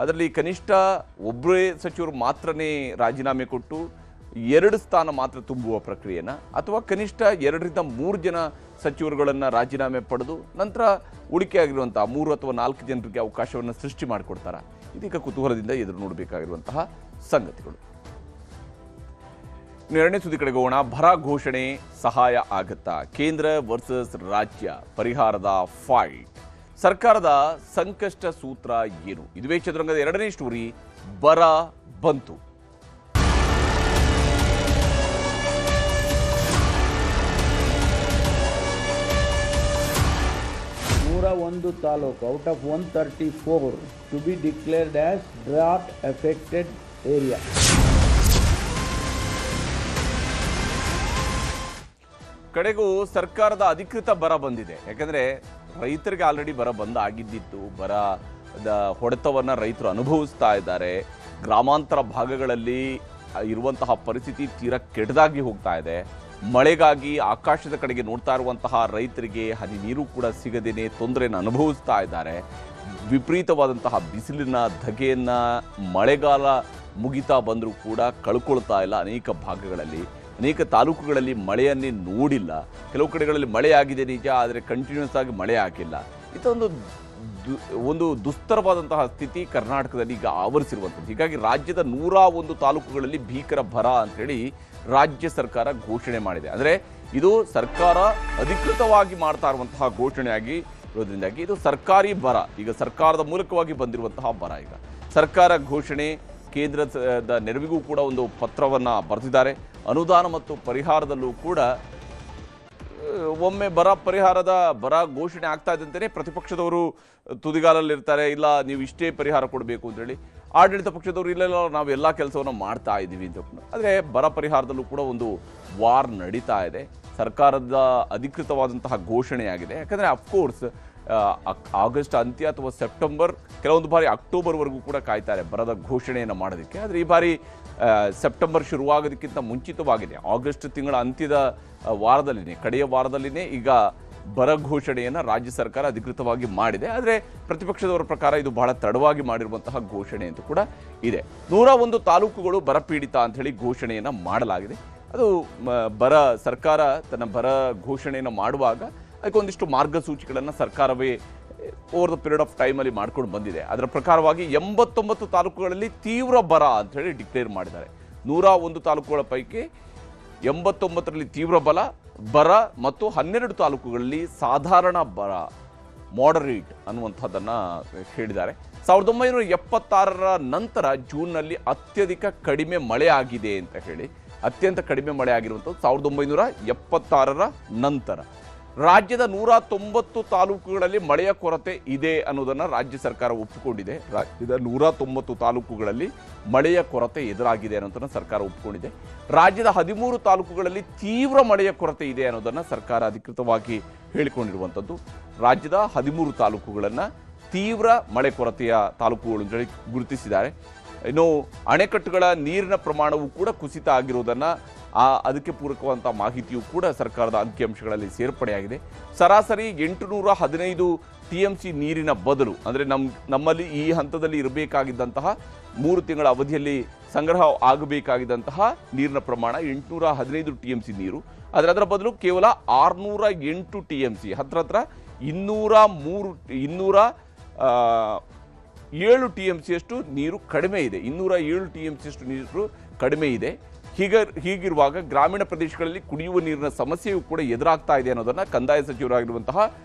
ಅದರಲ್ಲಿ ಕನಿಷ್ಠ ಒಬ್ಬರೇ ಸಚಿವರು ಮಾತ್ರನೇ ರಾಜೀನಾಮೆ ಕೊಟ್ಟು 2 ಸ್ಥಾನ ಮಾತ್ರ ತುಂಬುವ ಪ್ರಕ್ರಿಯೆನ, ಅಥವಾ ಕನಿಷ್ಠ 2 ರಿಂದ 3 ಜನ ಸಚಿವರುಗಳನ್ನು ರಾಜೀನಾಮೆ ಪಡೆದು ನಂತರ ಉಳಿಕೆಯಾಗಿರುವಂತಹ 3 ಅಥವಾ 4 ಜನರಿಗೆ ಅವಕಾಶವನ್ನು ಸೃಷ್ಟಿ ಮಾಡಿಕೊಡ್ತಾರೆ. ಇದೀಗ ಕುತೂಹಲದಿಂದ ಎದುರು ನೋಡಬೇಕಾಗಿರುವಂತಹ ಸಂಗತಿಗಳು. ಎರಡನೇ ಸುದ್ದಿ ಕಡೆಗೆ ಹೋಗೋಣ. ಬರ ಘೋಷಣೆ ಸಹಾಯ ಆಗತ್ತಾ? ಕೇಂದ್ರ ವರ್ಸಸ್ ರಾಜ್ಯ ಪರಿಹಾರದ ಫೈಟ್. ಸರ್ಕಾರದ ಸಂಕಷ್ಟ ಸೂತ್ರ ಏನು? ಇದುವೇ ಚದುರಂಗದ ಎರಡನೇ ಸ್ಟೋರಿ. ಬರ ಬಂತು. ಒಂದು taluk out of 134 to be declared as drought affected area. ಕಡೆಗೂ ಸರ್ಕಾರದ ಅಧಿಕೃತ ಬರ ಬಂದಿದೆ. ಯಾಕಂದರೆ ರೈತರಿಗೆ ಆಲ್ರೆಡಿ ಬರ ಬಂದಾಗಿದ್ದಿತ್ತು. ಬರದ ಹೊಡೆತವನ್ನು ರೈತರು ಅನುಭವಿಸ್ತಾ ಇದ್ದಾರೆ. ಗ್ರಾಮಾಂತರ ಭಾಗಗಳಲ್ಲಿ ಇರುವಂತಹ ಪರಿಸ್ಥಿತಿ ತೀರಾ ಕೆಟ್ಟದಾಗಿ ಹೋಗ್ತಾ ಇದೆ. ಮಳೆಗಾಗಿ ಆಕಾಶದ ಕಡೆಗೆ ನೋಡ್ತಾ ಇರುವಂತಹ ರೈತರಿಗೆ ಹನಿ ನೀರು ಕೂಡ ಸಿಗದೇನೆ ತೊಂದರೆಯನ್ನು ಅನುಭವಿಸ್ತಾ ಇದ್ದಾರೆ. ವಿಪರೀತವಾದಂತಹ ಬಿಸಿಲಿನ ಧಗೆಯನ್ನು ಮಳೆಗಾಲ ಮುಗಿತಾ ಬಂದರೂ ಕೂಡ ಕಳ್ಕೊಳ್ತಾ ಇಲ್ಲ. ಅನೇಕ ಭಾಗಗಳಲ್ಲಿ, ಅನೇಕ ತಾಲೂಕುಗಳಲ್ಲಿ ಮಳೆಯನ್ನೇ ನೋಡಿಲ್ಲ. ಕೆಲವು ಕಡೆಗಳಲ್ಲಿ ಮಳೆ ಆಗಿದೆ ನಿಜ, ಆದರೆ ಕಂಟಿನ್ಯೂಸ್ ಆಗಿ ಮಳೆ ಆಗಿಲ್ಲ. ಒಂದು ದುಸ್ತರವಾದಂತಹ ಸ್ಥಿತಿ ಕರ್ನಾಟಕದಲ್ಲಿ ಈಗ ಆವರಿಸಿರುವಂಥದ್ದು. ಹೀಗಾಗಿ ರಾಜ್ಯದ 101 ತಾಲೂಕುಗಳಲ್ಲಿ ಭೀಕರ ಬರ ಅಂತೇಳಿ ರಾಜ್ಯ ಸರ್ಕಾರ ಘೋಷಣೆ ಮಾಡಿದೆ. ಅಂದರೆ ಇದು ಸರ್ಕಾರ ಅಧಿಕೃತವಾಗಿ ಮಾಡ್ತಾ ಇರುವಂತಹ ಘೋಷಣೆಯಾಗಿ ಇರೋದ್ರಿಂದಾಗಿ ಇದು ಸರ್ಕಾರಿ ಬರ. ಈಗ ಸರ್ಕಾರದ ಮೂಲಕವಾಗಿ ಬಂದಿರುವಂತಹ ಬರ. ಈಗ ಸರ್ಕಾರ ಘೋಷಣೆ, ಕೇಂದ್ರದ ನೆರವಿಗೂ ಕೂಡ ಒಂದು ಪತ್ರವನ್ನು ಬರೆದಿದ್ದಾರೆ. ಅನುದಾನ ಮತ್ತು ಪರಿಹಾರದಲ್ಲೂ ಕೂಡ ಒಮ್ಮೆ ಬರ ಘೋಷಣೆ ಆಗ್ತಾ ಇದ್ದಂತೆಯೇ ಪ್ರತಿಪಕ್ಷದವರು ತುದಿಗಾಲಲ್ಲಿರ್ತಾರೆ. ಇಲ್ಲ, ನೀವು ಇಷ್ಟೇ ಪರಿಹಾರ ಕೊಡಬೇಕು ಅಂತೇಳಿ. ಆಡಳಿತ ಪಕ್ಷದವರು ಇಲ್ಲ, ನಾವು ಎಲ್ಲ ಕೆಲಸವನ್ನು ಮಾಡ್ತಾ ಇದ್ದೀವಿ ಅಂತ. ಆದರೆ ಬರ ಪರಿಹಾರದಲ್ಲೂ ಕೂಡ ಒಂದು ವಾರ್ ನಡೀತಾ ಇದೆ. ಸರ್ಕಾರದ ಅಧಿಕೃತವಾದಂತಹ ಘೋಷಣೆಯಾಗಿದೆ. ಯಾಕಂದರೆ ಅಫ್ಕೋರ್ಸ್ ಆಗಸ್ಟ್ ಅಂತ್ಯ ಅಥವಾ ಸೆಪ್ಟೆಂಬರ್, ಕೆಲವೊಂದು ಬಾರಿ ಅಕ್ಟೋಬರ್ವರೆಗೂ ಕೂಡ ಕಾಯ್ತಾರೆ ಬರದ ಘೋಷಣೆಯನ್ನು ಮಾಡೋದಕ್ಕೆ. ಆದರೆ ಈ ಬಾರಿ ಸೆಪ್ಟೆಂಬರ್ ಶುರುವಾಗೋದಕ್ಕಿಂತ ಮುಂಚಿತವಾಗಿದೆ. ಆಗಸ್ಟ್ ತಿಂಗಳ ಅಂತ್ಯದ ವಾರದಲ್ಲಿನೇ, ಕಡೆಯ ವಾರದಲ್ಲಿನೇ ಈಗ ಬರ ಘೋಷಣೆಯನ್ನು ರಾಜ್ಯ ಸರ್ಕಾರ ಅಧಿಕೃತವಾಗಿ ಮಾಡಿದೆ. ಆದರೆ ಪ್ರತಿಪಕ್ಷದವರ ಪ್ರಕಾರ ಇದು ಬಹಳ ತಡವಾಗಿ ಮಾಡಿರುವಂತಹ ಘೋಷಣೆ ಅಂತ ಕೂಡ ಇದೆ. 101 ತಾಲೂಕುಗಳು ಬರಪೀಡಿತ ಅಂಥೇಳಿ ಘೋಷಣೆಯನ್ನು ಮಾಡಲಾಗಿದೆ. ಅದು ಸರ್ಕಾರ ತನ್ನ ಬರ ಘೋಷಣೆಯನ್ನು ಮಾಡುವಾಗ ಅದಕ್ಕೊಂದಿಷ್ಟು ಮಾರ್ಗಸೂಚಿಗಳನ್ನು ಸರ್ಕಾರವೇ ಓವರ್ ದ ಪೀರಿಯಡ್ ಆಫ್ ಟೈಮಲ್ಲಿ ಮಾಡ್ಕೊಂಡು ಬಂದಿದೆ. ಅದರ ಪ್ರಕಾರವಾಗಿ 89 ತಾಲೂಕುಗಳಲ್ಲಿ ತೀವ್ರ ಬರ ಅಂಥೇಳಿ ಡಿಕ್ಲೇರ್ ಮಾಡಿದ್ದಾರೆ. 101 ತಾಲೂಕುಗಳ ಪೈಕಿ 89ರಲ್ಲಿ ತೀವ್ರ ಬರ ಮತ್ತು 12 ತಾಲೂಕುಗಳಲ್ಲಿ ಸಾಧಾರಣ ಬರ, ಮಾಡರೇಟ್ ಅನ್ನುವಂಥದ್ದನ್ನು ಹೇಳಿದ್ದಾರೆ. 1976ರ ನಂತರ ಜೂನ್ನಲ್ಲಿ ಅತ್ಯಧಿಕ ಕಡಿಮೆ ಮಳೆ ಆಗಿದೆ ಅಂತ ಹೇಳಿ, ಅತ್ಯಂತ ಕಡಿಮೆ ಮಳೆ ಆಗಿರುವಂಥದ್ದು 1976ರ ನಂತರ. ರಾಜ್ಯದ 190 ತಾಲೂಕುಗಳಲ್ಲಿ ಮಳೆಯ ಕೊರತೆ ಇದೆ ಅನ್ನೋದನ್ನು ರಾಜ್ಯ ಸರ್ಕಾರ ಒಪ್ಪಿಕೊಂಡಿದೆ. ರಾಜ್ಯದ 190 ತಾಲೂಕುಗಳಲ್ಲಿ ಮಳೆಯ ಕೊರತೆ ಎದುರಾಗಿದೆ ಅನ್ನೋದನ್ನು ಸರ್ಕಾರ ಒಪ್ಪಿಕೊಂಡಿದೆ. ರಾಜ್ಯದ 13 ತಾಲೂಕುಗಳಲ್ಲಿ ತೀವ್ರ ಮಳೆಯ ಕೊರತೆ ಇದೆ ಅನ್ನೋದನ್ನು ಸರ್ಕಾರ ಅಧಿಕೃತವಾಗಿ ಹೇಳಿಕೊಂಡಿರುವಂಥದ್ದು. ರಾಜ್ಯದ 13 ತಾಲೂಕುಗಳನ್ನು ತೀವ್ರ ಮಳೆ ಕೊರತೆಯ ತಾಲೂಕುಗಳು ಅಂತೇಳಿ ಗುರುತಿಸಿದ್ದಾರೆ. ಇನ್ನು ಅಣೆಕಟ್ಟುಗಳ ನೀರಿನ ಪ್ರಮಾಣವೂ ಕೂಡ ಕುಸಿತ ಆಗಿರುವುದನ್ನು, ಅದಕ್ಕೆ ಪೂರಕವಾದಂಥ ಮಾಹಿತಿಯೂ ಕೂಡ ಸರ್ಕಾರದ ಅಂಕಿಅಂಶಗಳಲ್ಲಿ ಸೇರ್ಪಡೆಯಾಗಿದೆ. ಸರಾಸರಿ 815 TMC ನೀರಿನ ಬದಲು, ಅಂದರೆ ನಮ್ಮಲ್ಲಿ ಈ ಹಂತದಲ್ಲಿ ಇರಬೇಕಾಗಿದ್ದಂತಹ 3 ತಿಂಗಳ ಅವಧಿಯಲ್ಲಿ ಸಂಗ್ರಹ ಆಗಬೇಕಾಗಿದ್ದಂತಹ ನೀರಿನ ಪ್ರಮಾಣ 815 TMC ನೀರು, ಆದರೆ ಅದರ ಬದಲು ಕೇವಲ 608 TMC, ಹತ್ರ 207 TMCಯಷ್ಟು ನೀರು ಕಡಿಮೆ ಇದೆ. 207 TMCಯಷ್ಟು ನೀರು ಕಡಿಮೆ ಇದೆ. ಹೀಗಿರುವಾಗ ಗ್ರಾಮೀಣ ಪ್ರದೇಶಗಳಲ್ಲಿ ಕುಡಿಯುವ ನೀರಿನ ಸಮಸ್ಯೆಯೂ ಕೂಡ ಎದುರಾಗ್ತಾ ಇದೆ ಅನ್ನೋದನ್ನು ಕಂದಾಯ ಸಚಿವರಾಗಿರುವಂತಹ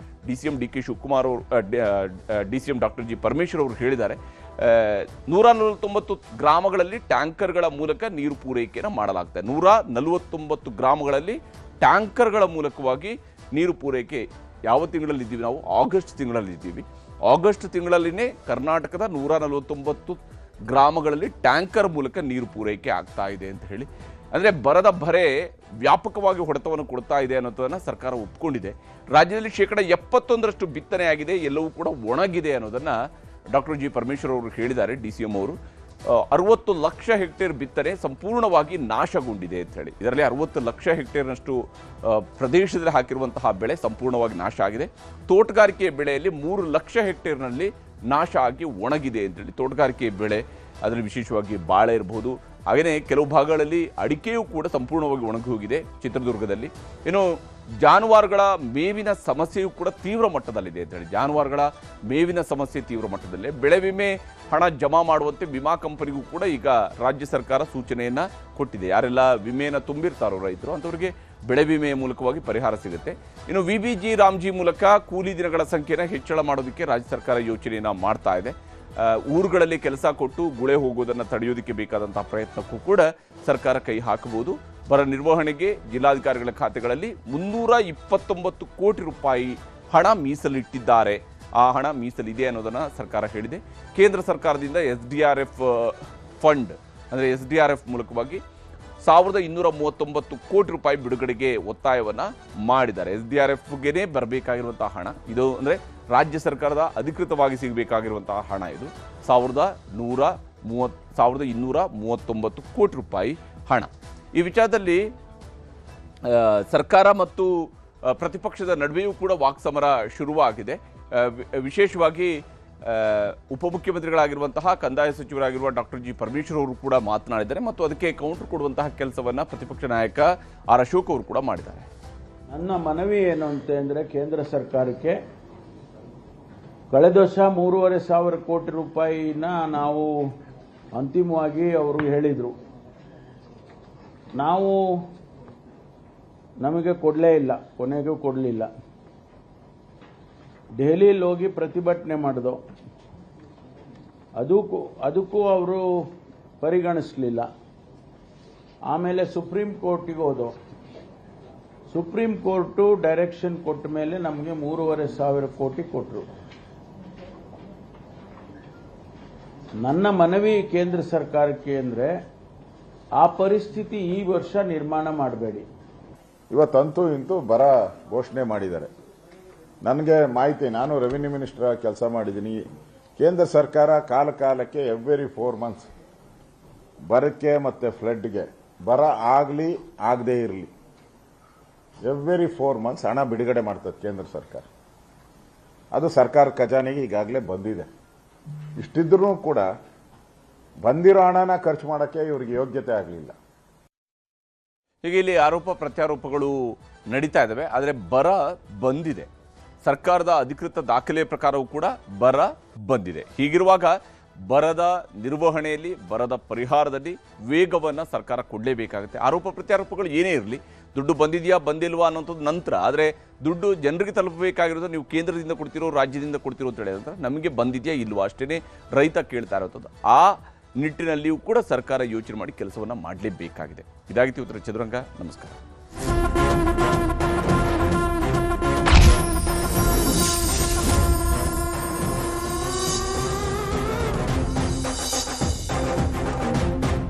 DCM DK ಶಿವಕುಮಾರ್ ಅವರು, DCM ಡಾಕ್ಟರ್ G ಪರಮೇಶ್ವರ್ ಅವರು ಹೇಳಿದ್ದಾರೆ. 149 ಗ್ರಾಮಗಳಲ್ಲಿ ಟ್ಯಾಂಕರ್ಗಳ ಮೂಲಕ ನೀರು ಪೂರೈಕೆಯನ್ನು ಮಾಡಲಾಗ್ತದೆ. 149 ಗ್ರಾಮಗಳಲ್ಲಿ ಟ್ಯಾಂಕರ್ಗಳ ಮೂಲಕವಾಗಿ ನೀರು ಪೂರೈಕೆ ಯಾವ ತಿಂಗಳಲ್ಲಿದ್ದೀವಿ ನಾವು? ಆಗಸ್ಟ್ ತಿಂಗಳಲ್ಲಿದ್ದೀವಿ. ಆಗಸ್ಟ್ ತಿಂಗಳಲ್ಲಿನೇ ಕರ್ನಾಟಕದ 149 ಗ್ರಾಮಗಳಲ್ಲಿ ಟ್ಯಾಂಕರ್ ಮೂಲಕ ನೀರು ಪೂರೈಕೆ ಆಗ್ತಾ ಇದೆ ಅಂತ ಹೇಳಿ. ಅಂದರೆ ಬರದ ಬರೆ ವ್ಯಾಪಕವಾಗಿ ಹೊಡೆತವನ್ನು ಕೊಡ್ತಾ ಇದೆ ಅನ್ನೋದನ್ನು ಸರ್ಕಾರ ಒಪ್ಪಿಕೊಂಡಿದೆ. ರಾಜ್ಯದಲ್ಲಿ 71% ಬಿತ್ತನೆ ಆಗಿದೆ, ಎಲ್ಲವೂ ಕೂಡ ಒಣಗಿದೆ ಅನ್ನೋದನ್ನು ಡಾಕ್ಟರ್ G ಪರಮೇಶ್ವರ್ ಅವರು ಹೇಳಿದ್ದಾರೆ. DCM ಅವರು 60 ಲಕ್ಷ ಹೆಕ್ಟೇರ್ ಬಿತ್ತನೆ ಸಂಪೂರ್ಣವಾಗಿ ನಾಶಗೊಂಡಿದೆ ಅಂತ ಹೇಳಿ. ಇದರಲ್ಲಿ 60 ಲಕ್ಷ ಹೆಕ್ಟೇರ್ನಷ್ಟು ಪ್ರದೇಶದಲ್ಲಿ ಹಾಕಿರುವಂತಹ ಬೆಳೆ ಸಂಪೂರ್ಣವಾಗಿ ನಾಶ ಆಗಿದೆ. ತೋಟಗಾರಿಕೆ ಬೆಳೆಯಲ್ಲಿ 3 ಲಕ್ಷ ಹೆಕ್ಟೇರ್ನಲ್ಲಿ ನಾಶ ಆಗಿ ಒಣಗಿದೆ ಅಂತೇಳಿ ತೋಟಗಾರಿಕೆ ಬೆಳೆ, ಅದರಲ್ಲಿ ವಿಶೇಷವಾಗಿ ಬಾಳೆ ಇರಬಹುದು. ಹಾಗೆಯೇ ಕೆಲವು ಭಾಗಗಳಲ್ಲಿ ಅಡಿಕೆಯೂ ಕೂಡ ಸಂಪೂರ್ಣವಾಗಿ ಒಣಗಿ ಹೋಗಿದೆ ಚಿತ್ರದುರ್ಗದಲ್ಲಿ. ಇನ್ನು ಜಾನುವಾರುಗಳ ಮೇವಿನ ಸಮಸ್ಯೆಯೂ ಕೂಡ ತೀವ್ರ ಮಟ್ಟದಲ್ಲಿದೆ ಅಂತೇಳಿ, ಜಾನುವಾರುಗಳ ಮೇವಿನ ಸಮಸ್ಯೆ ತೀವ್ರ ಮಟ್ಟದಲ್ಲೇ. ಬೆಳೆ ವಿಮೆ ಹಣ ಜಮಾ ಮಾಡುವಂತೆ ವಿಮಾ ಕಂಪನಿಗೂ ಕೂಡ ಈಗ ರಾಜ್ಯ ಸರ್ಕಾರ ಸೂಚನೆಯನ್ನು ಕೊಟ್ಟಿದೆ. ಯಾರೆಲ್ಲ ವಿಮೆಯನ್ನು ತುಂಬಿರ್ತಾರೋ ರೈತರು ಅಂಥವ್ರಿಗೆ ಬೆಳೆ ವಿಮೆಯ ಮೂಲಕವಾಗಿ ಪರಿಹಾರ ಸಿಗುತ್ತೆ. ಇನ್ನು ವಿಬಿಜಿ ರಾಮ್ಜಿ ಮೂಲಕ ಕೂಲಿ ದಿನಗಳ ಸಂಖ್ಯೆನ ಹೆಚ್ಚಳ ಮಾಡೋದಕ್ಕೆ ರಾಜ್ಯ ಸರ್ಕಾರ ಯೋಚನೆಯನ್ನು ಮಾಡ್ತಾ ಇದೆ. ಊರುಗಳಲ್ಲಿ ಕೆಲಸ ಕೊಟ್ಟು ಗುಳೆ ಹೋಗೋದನ್ನು ತಡೆಯೋದಕ್ಕೆ ಬೇಕಾದಂತಹ ಪ್ರಯತ್ನಕ್ಕೂ ಕೂಡ ಸರ್ಕಾರ ಕೈ ಹಾಕಬಹುದು. ಬರ ನಿರ್ವಹಣೆಗೆ ಜಿಲ್ಲಾಧಿಕಾರಿಗಳ ಖಾತೆಗಳಲ್ಲಿ 329 ಕೋಟಿ ರೂಪಾಯಿ ಹಣ ಮೀಸಲಿಟ್ಟಿದ್ದಾರೆ. ಆ ಹಣ ಮೀಸಲಿದೆ ಅನ್ನೋದನ್ನು ಸರ್ಕಾರ ಹೇಳಿದೆ. ಕೇಂದ್ರ ಸರ್ಕಾರದಿಂದ SDRF ಫಂಡ್ ಅಂದರೆ SDRF ಮೂಲಕವಾಗಿ 1239 ಕೋಟಿ ರೂಪಾಯಿ ಬಿಡುಗಡೆಗೆ ಒತ್ತಾಯವನ್ನು ಮಾಡಿದ್ದಾರೆ. SDRFಗೆ ಬರಬೇಕಾಗಿರುವಂತಹ ಹಣ ಇದು, ಅಂದರೆ ರಾಜ್ಯ ಸರ್ಕಾರದ ಅಧಿಕೃತವಾಗಿ ಸಿಗಬೇಕಾಗಿರುವಂತಹ ಹಣ ಇದು 1239 ಕೋಟಿ ರೂಪಾಯಿ ಹಣ. ಈ ವಿಚಾರದಲ್ಲಿ ಸರ್ಕಾರ ಮತ್ತು ಪ್ರತಿಪಕ್ಷದ ನಡುವೆಯೂ ಕೂಡ ವಾಕ್ಸಮರ ಶುರುವಾಗಿದೆ. ವಿಶೇಷವಾಗಿ ಉಪಮುಖ್ಯಮಂತ್ರಿಗಳಾಗಿರುವಂತಹ ಕಂದಾಯ ಸಚಿವರಾಗಿರುವ ಡಾಕ್ಟರ್ ಜಿ ಪರಮೇಶ್ವರ್ ಅವರು ಕೂಡ ಮಾತನಾಡಿದ್ದಾರೆ ಮತ್ತು ಅದಕ್ಕೆ ಕೌಂಟರ್ ಕೊಡುವಂತಹ ಕೆಲಸವನ್ನು ಪ್ರತಿಪಕ್ಷ ನಾಯಕ ಆರ್ ಅಶೋಕ್ ಅವರು ಕೂಡ ಮಾಡಿದ್ದಾರೆ. ನನ್ನ ಮನವಿ ಏನು ಅಂತಂದರೆ, ಕೇಂದ್ರ ಸರ್ಕಾರಕ್ಕೆ ಕಳೆದ ವರ್ಷ 3,500 ಕೋಟಿ ರೂಪಾಯಿನ ನಾವು ಅಂತಿಮವಾಗಿ ಅವರು ಹೇಳಿದರು, ನಾವು ನಮಗೆ ಕೊಡಲೇ ಇಲ್ಲ, ಕೊನೆಗೂ ಕೊಡಲಿಲ್ಲ. ದೆಹಲಿಯಲ್ಲಿ ಹೋಗಿ ಪ್ರತಿಭಟನೆ ಮಾಡಿದೋ, ಅದಕ್ಕೂ ಅವರು ಪರಿಗಣಿಸಲಿಲ್ಲ. ಆಮೇಲೆ ಸುಪ್ರೀಂ ಕೋರ್ಟಿಗೆ ಹೋದೋ, ಸುಪ್ರೀಂ ಕೋರ್ಟು ಡೈರೆಕ್ಷನ್ ಕೊಟ್ಟ ಮೇಲೆ ನಮಗೆ 3,500 ಕೋಟಿ ಕೊಟ್ಟರು. ನನ್ನ ಮನವಿ ಕೇಂದ್ರ ಸರ್ಕಾರಕ್ಕೆ ಅಂದರೆ, ಆ ಪರಿಸ್ಥಿತಿ ಈ ವರ್ಷ ನಿರ್ಮಾಣ ಮಾಡಬೇಡಿ. ಇವತ್ತಂತೂ ಇಂತೂ ಬರ ಘೋಷಣೆ ಮಾಡಿದ್ದಾರೆ. ನನಗೆ ಮಾಹಿತಿ, ನಾನು ರೆವಿನ್ಯೂ ಮಿನಿಸ್ಟರ್ ಕೆಲಸ ಮಾಡಿದ್ದೀನಿ. ಕೇಂದ್ರ ಸರ್ಕಾರ ಕಾಲಕ್ಕೆ ಎವ್ರಿ 4 months ಬರಕ್ಕೆ ಮತ್ತು ಫ್ಲಡ್ಗೆ, ಬರ ಆಗಲಿ ಆಗದೇ ಇರಲಿ, ಎವ್ರಿ 4 months ಹಣ ಬಿಡುಗಡೆ ಮಾಡ್ತದೆ ಕೇಂದ್ರ ಸರ್ಕಾರ. ಅದು ಸರ್ಕಾರ ಖಜಾನೆಗೆ ಈಗಾಗಲೇ ಬಂದಿದೆ. ಇಷ್ಟಿದ್ರೂ ಕೂಡ ಬಂದಿರೋ ಹಣನ ಖರ್ಚು ಮಾಡೋಕ್ಕೆ ಇವ್ರಿಗೆ ಯೋಗ್ಯತೆ ಆಗಲಿಲ್ಲ. ಈಗ ಇಲ್ಲಿ ಆರೋಪ ಪ್ರತ್ಯಾರೋಪಗಳು ನಡೀತಾ ಇದ್ದಾವೆ. ಆದರೆ ಬರ ಬಂದಿದೆ, ಸರ್ಕಾರದ ಅಧಿಕೃತ ದಾಖಲೆ ಪ್ರಕಾರವೂ ಕೂಡ ಬರ ಬಂದಿದೆ. ಹೀಗಿರುವಾಗ ಬರದ ನಿರ್ವಹಣೆಯಲ್ಲಿ, ಬರದ ಪರಿಹಾರದಲ್ಲಿ ವೇಗವನ್ನು ಸರ್ಕಾರ ಕೊಡಲೇಬೇಕಾಗುತ್ತೆ. ಆರೋಪ ಪ್ರತ್ಯಾರೋಪಗಳು ಏನೇ ಇರಲಿ, ದುಡ್ಡು ಬಂದಿದೆಯಾ ಬಂದಿಲ್ವಾ ಅನ್ನೋಂಥದ್ದು ನಂತರ. ಆದರೆ ದುಡ್ಡು ಜನರಿಗೆ ತಲುಪಬೇಕಾಗಿರೋದು ನೀವು ಕೇಂದ್ರದಿಂದ ಕೊಡ್ತಿರೋ ರಾಜ್ಯದಿಂದ ಕೊಡ್ತಿರೋ ಅಂತ ಹೇಳಿದ್ರೆ ನಮಗೆ ಬಂದಿದೆಯಾ ಇಲ್ವಾ ಅಷ್ಟೇ ರೈತ ಕೇಳ್ತಾ ಇರೋಂಥದ್ದು. ಆ ನಿಟ್ಟಿನಲ್ಲಿಯೂ ಕೂಡ ಸರ್ಕಾರ ಯೋಚನೆ ಮಾಡಿ ಕೆಲಸವನ್ನು ಮಾಡಲೇಬೇಕಾಗಿದೆ. ಇದಾಗಿತ್ತು ಉತ್ತರ ಚದುರಂಗ. ನಮಸ್ಕಾರ.